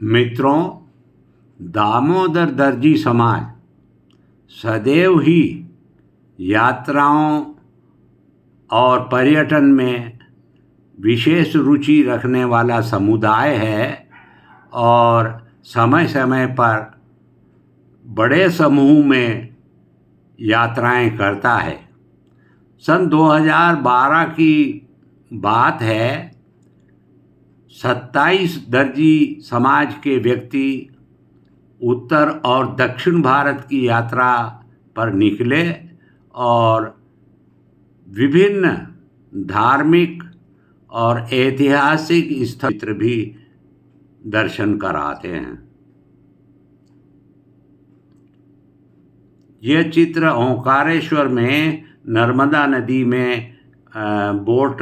मित्रों, दामोदर दर्जी समाज सदैव ही यात्राओं और पर्यटन में विशेष रुचि रखने वाला समुदाय है और समय समय पर बड़े समूह में यात्राएं करता है। सन 2012 की बात है। 27 दर्जी समाज के व्यक्ति उत्तर और दक्षिण भारत की यात्रा पर निकले और विभिन्न धार्मिक और ऐतिहासिक स्थल भी दर्शन कराते हैं। यह चित्र ओंकारेश्वर में नर्मदा नदी में बोट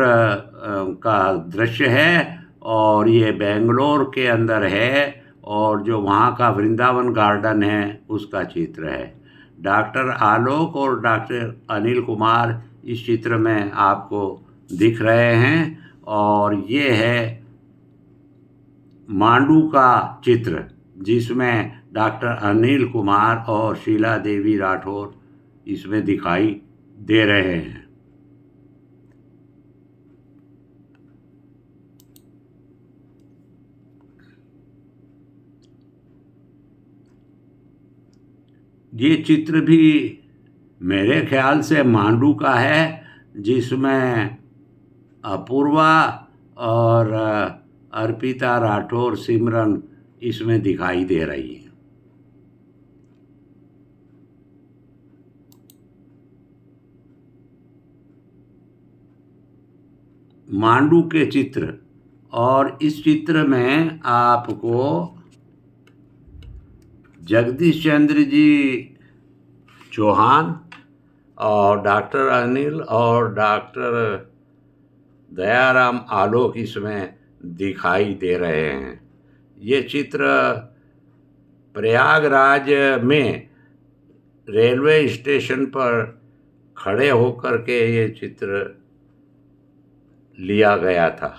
का दृश्य है और ये बेंगलोर के अंदर है और जो वहाँ का वृंदावन गार्डन है उसका चित्र है। डॉक्टर आलोक और डॉक्टर अनिल कुमार इस चित्र में आपको दिख रहे हैं और ये है मांडू का चित्र जिसमें डॉक्टर अनिल कुमार और शीला देवी राठौर इसमें दिखाई दे रहे हैं। ये चित्र भी मेरे ख्याल से मांडू का है जिसमें अपूर्वा और अर्पिता राठौर सिमरन इसमें दिखाई दे रही है। मांडू के चित्र और इस चित्र में आपको जगदीश चंद्र जी चौहान और डॉक्टर अनिल और डॉक्टर दयाराम आलोक इसमें दिखाई दे रहे हैं। ये चित्र प्रयागराज में रेलवे स्टेशन पर खड़े होकर के ये चित्र लिया गया था।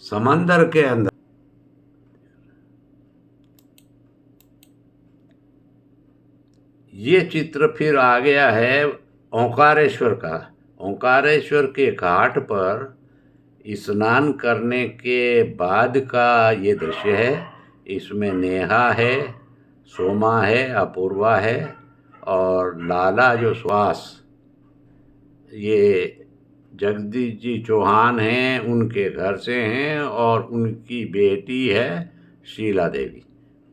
समंदर के अंदर ये चित्र फिर आ गया है ओंकारेश्वर का। ओंकारेश्वर के घाट पर स्नान करने के बाद का ये दृश्य है। इसमें नेहा है, सोमा है, अपूर्वा है और लाला जो श्वास ये जगदीश जी चौहान हैं उनके घर से हैं और उनकी बेटी है शीला देवी।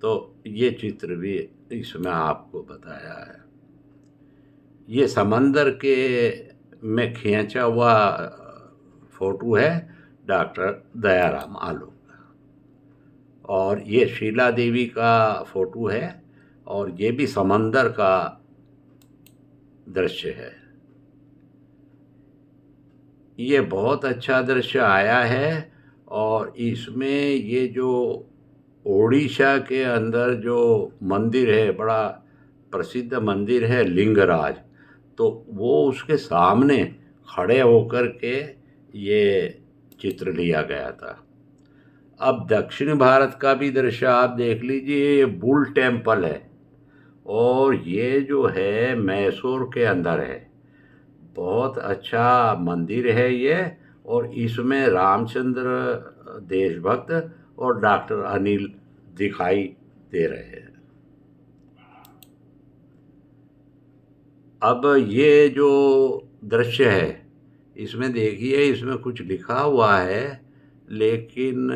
तो ये चित्र भी इसमें आपको बताया है। ये समंदर के में खींचा हुआ फोटो है डॉक्टर दयाराम आलोक का और ये शीला देवी का फोटो है और ये भी समंदर का दृश्य है। ये बहुत अच्छा दृश्य आया है और इसमें ये जो ओडिशा के अंदर जो मंदिर है, बड़ा प्रसिद्ध मंदिर है लिंगराज, तो वो उसके सामने खड़े होकर के ये चित्र लिया गया था। अब दक्षिण भारत का भी दृश्य आप देख लीजिए। ये बुल टेम्पल है और ये जो है मैसूर के अंदर है। बहुत अच्छा मंदिर है ये और इसमें रामचंद्र देशभक्त और डॉक्टर अनिल दिखाई दे रहे हैं। अब ये जो दृश्य है इसमें देखिए, इसमें कुछ लिखा हुआ है लेकिन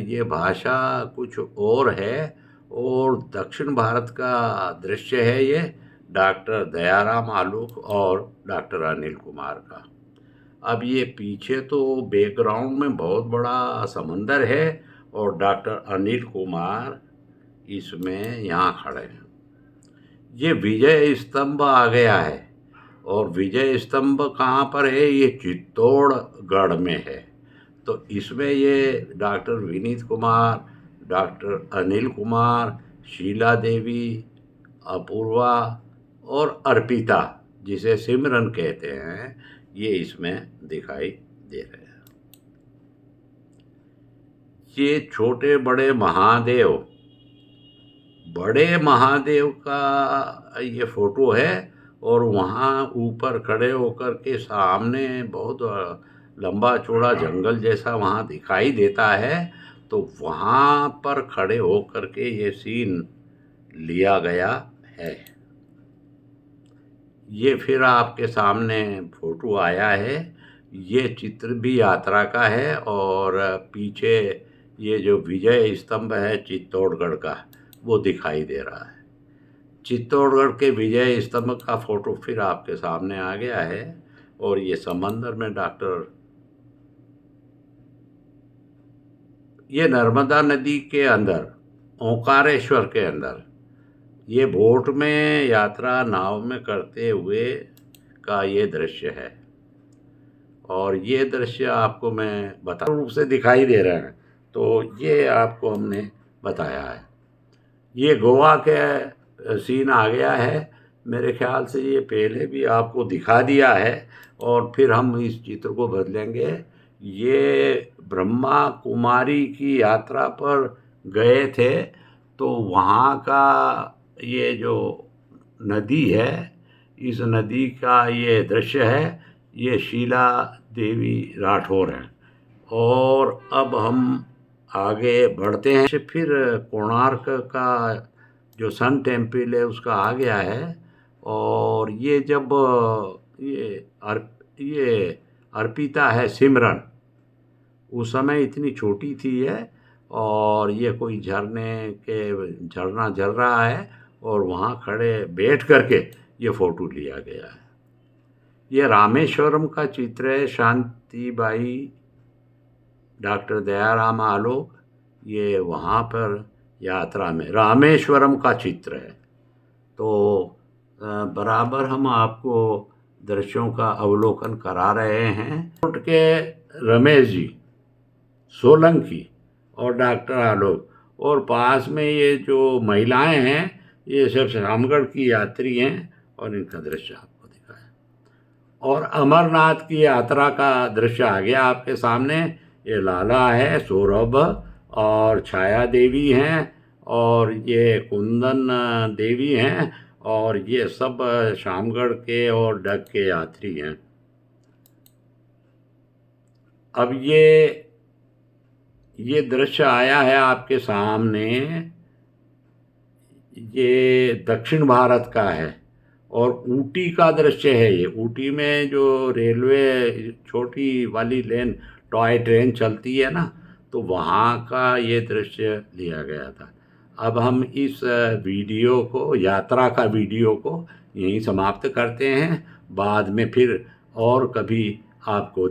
ये भाषा कुछ और है और दक्षिण भारत का दृश्य है ये डॉक्टर दयाराम आलोक और डॉक्टर अनिल कुमार का। अब ये पीछे तो बैकग्राउंड में बहुत बड़ा समंदर है और डॉक्टर अनिल कुमार इसमें यहाँ खड़े हैं। ये विजय स्तंभ आ गया है और विजय स्तंभ कहाँ पर है? ये चित्तौड़गढ़ में है। तो इसमें ये डॉक्टर विनीत कुमार, डॉक्टर अनिल कुमार, शीला देवी, अपूर्वा और अर्पिता जिसे सिमरन कहते हैं, ये इसमें दिखाई दे रहे हैं। ये छोटे बड़े महादेव का ये फोटो है और वहाँ ऊपर खड़े होकर के सामने बहुत लंबा चौड़ा जंगल जैसा वहाँ दिखाई देता है, तो वहाँ पर खड़े होकर के ये सीन लिया गया है। ये फिर आपके सामने फोटो आया है। ये चित्र भी यात्रा का है और पीछे ये जो विजय स्तंभ है चित्तौड़गढ़ का, वो दिखाई दे रहा है। चित्तौड़गढ़ के विजय स्तंभ का फोटो फिर आपके सामने आ गया है और ये समंदर में ये नर्मदा नदी के अंदर, ओंकारेश्वर के अंदर, ये बोट में यात्रा नाव में करते हुए का ये दृश्य है। और ये दृश्य आपको मैं बता रूप से दिखाई दे रहे हैं, तो ये आपको हमने बताया है। ये गोवा के सीन आ गया है। मेरे ख्याल से ये पहले भी आपको दिखा दिया है और फिर हम इस चित्र को बदलेंगे। ये ब्रह्मा कुमारी की यात्रा पर गए थे, तो वहाँ का ये जो नदी है, इस नदी का ये दृश्य है। ये शीला देवी राठौर हैं। और अब हम आगे बढ़ते हैं। फिर कोणार्क का जो सन टेम्पल है उसका आ गया है। और ये जब ये अर्पिता है सिमरन, उस समय इतनी छोटी थी है और ये कोई झरना झर रहा है और वहाँ खड़े बैठ करके ये फ़ोटो लिया गया है। ये रामेश्वरम का चित्र है। शांतिबाई, डॉक्टर दयाराम आलोक, ये वहाँ पर यात्रा में रामेश्वरम का चित्र है। तो बराबर हम आपको दृश्यों का अवलोकन करा रहे हैं। कोट के रमेश जी सोलंकी और डॉक्टर आलोक, और पास में ये जो महिलाएं हैं ये सब रामगढ़ की यात्री हैं और इनका दृश्य आपको दिखाया। और अमरनाथ की यात्रा का दृश्य आ गया आपके सामने। ये लाला है, सौरभ और छाया देवी हैं और ये कुंदन देवी हैं और ये सब शामगढ़ के और डग के यात्री हैं। अब ये दृश्य आया है आपके सामने। ये दक्षिण भारत का है और ऊटी का दृश्य है। ये ऊटी में जो रेलवे छोटी वाली लेन टॉय ट्रेन चलती है ना, तो वहाँ का ये दृश्य लिया गया था। अब हम इस वीडियो को, यात्रा का वीडियो को यहीं समाप्त करते हैं। बाद में फिर और कभी आपको